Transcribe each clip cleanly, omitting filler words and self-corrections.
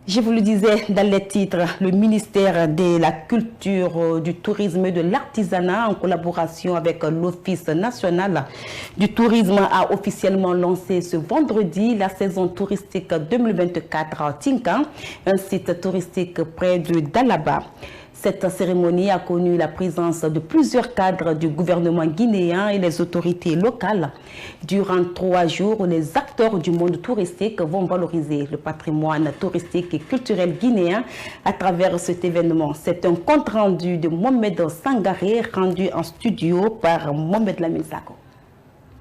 Je vous le disais dans les titres, le ministère de la Culture, du Tourisme et de l'Artisanat, en collaboration avec l'Office national du tourisme, a officiellement lancé ce vendredi la saison touristique 2024 à Tinka, un site touristique près de Dalaba. Cette cérémonie a connu la présence de plusieurs cadres du gouvernement guinéen et les autorités locales. Durant 3 jours, les acteurs du monde touristique vont valoriser le patrimoine touristique et culturel guinéen à travers cet événement. C'est un compte-rendu de Mohamed Sangaré rendu en studio par Mohamed Lamine Sako.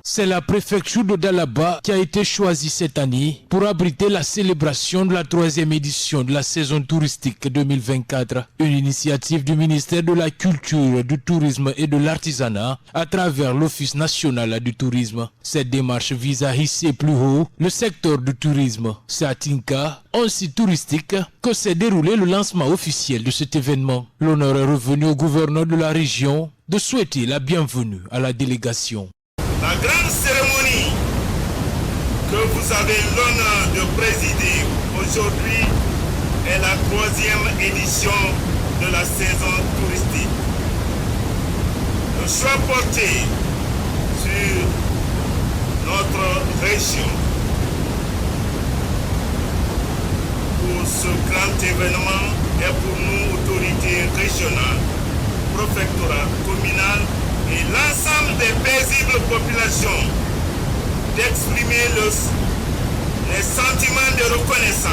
C'est la préfecture de Dalaba qui a été choisie cette année pour abriter la célébration de la 3e édition de la saison touristique 2024. Une initiative du ministère de la Culture, du Tourisme et de l'Artisanat à travers l'Office national du tourisme. Cette démarche vise à hisser plus haut le secteur du tourisme. C'est à Tinka, un site touristique, que s'est déroulé le lancement officiel de cet événement. L'honneur est revenu au gouverneur de la région de souhaiter la bienvenue à la délégation. La grande cérémonie que vous avez l'honneur de présider aujourd'hui est la 3e édition de la saison touristique. Le choix porté sur notre région pour ce grand événement est pour nous, autorités régionales, préfectorales, communales, et l'ensemble des paisibles populations d'exprimer les sentiments de reconnaissance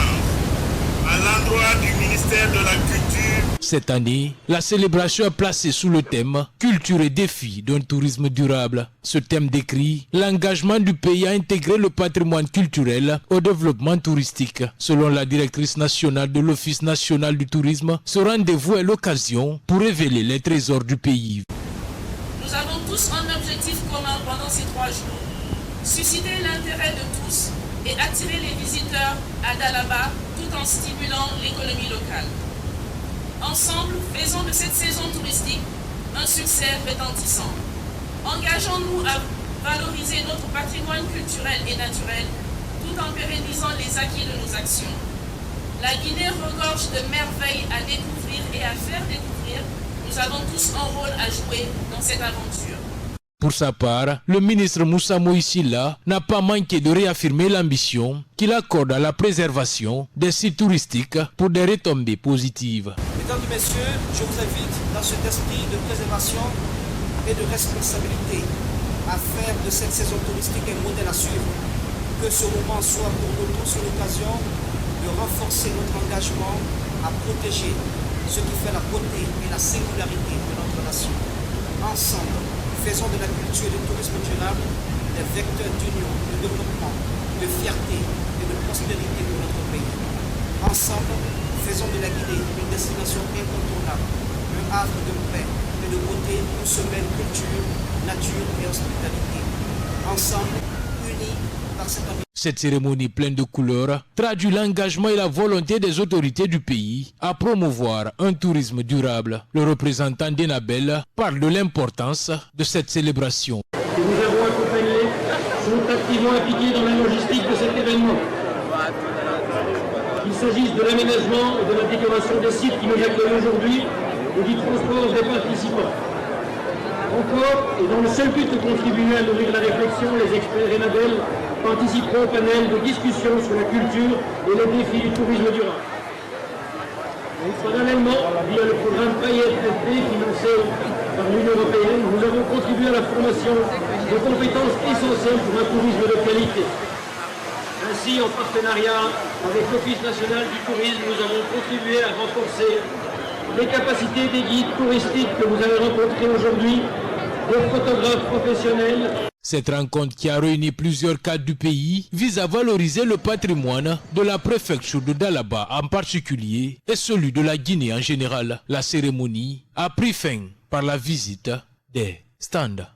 à l'endroit du ministère de la Culture. Cette année, la célébration est placée sous le thème « Culture et défis d'un tourisme durable ». Ce thème décrit l'engagement du pays à intégrer le patrimoine culturel au développement touristique. Selon la directrice nationale de l'Office national du tourisme, ce rendez-vous est l'occasion pour révéler les trésors du pays. Nous avons tous un objectif commun pendant ces 3 jours. Susciter l'intérêt de tous et attirer les visiteurs à Dalaba tout en stimulant l'économie locale. Ensemble, faisons de cette saison touristique un succès retentissant. Engageons-nous à valoriser notre patrimoine culturel et naturel tout en pérennisant les acquis de nos actions. La Guinée regorge de merveilles à découvrir et à faire découvrir. Nous avons tous un rôle à jouer dans cette aventure. Pour sa part, le ministre Moussa Moïsila n'a pas manqué de réaffirmer l'ambition qu'il accorde à la préservation des sites touristiques pour des retombées positives. Mesdames et messieurs, je vous invite dans cet esprit de préservation et de responsabilité à faire de cette saison touristique un modèle à suivre. Que ce moment soit pour nous tous l'occasion de renforcer notre engagement à protéger ce qui fait la beauté et la singularité de notre nation. Ensemble, faisons de la culture et du tourisme durable des vecteurs d'union, de développement, de fierté et de prospérité pour notre pays. Ensemble, faisons de la Guinée une destination incontournable, un havre de paix et de beauté où se mêlent culture, nature et hospitalité. Ensemble, unis par cette ambition. Cette cérémonie pleine de couleurs traduit l'engagement et la volonté des autorités du pays à promouvoir un tourisme durable. Le représentant d'Enabel parle de l'importance de cette célébration. Que nous avons accompagnés sont activement impliqués dans la logistique de cet événement. Qu'il s'agisse de l'aménagement et de la décoration des sites qui nous accueillent aujourd'hui ou du transport des participants. Encore, et dans le seul but de contribuer à nourrir la réflexion, les experts Enabel participeront au panel de discussion sur la culture et les défis du tourisme durable. Parallèlement, via le programme PAYET-FP financé par l'Union européenne, nous avons contribué à la formation de compétences essentielles pour un tourisme de qualité. Ainsi, en partenariat avec l'Office national du tourisme, nous avons contribué à renforcer les capacités des guides touristiques que vous avez rencontrés aujourd'hui, des photographes professionnels. Cette rencontre qui a réuni plusieurs cadres du pays vise à valoriser le patrimoine de la préfecture de Dalaba en particulier et celui de la Guinée en général. La cérémonie a pris fin par la visite des stands.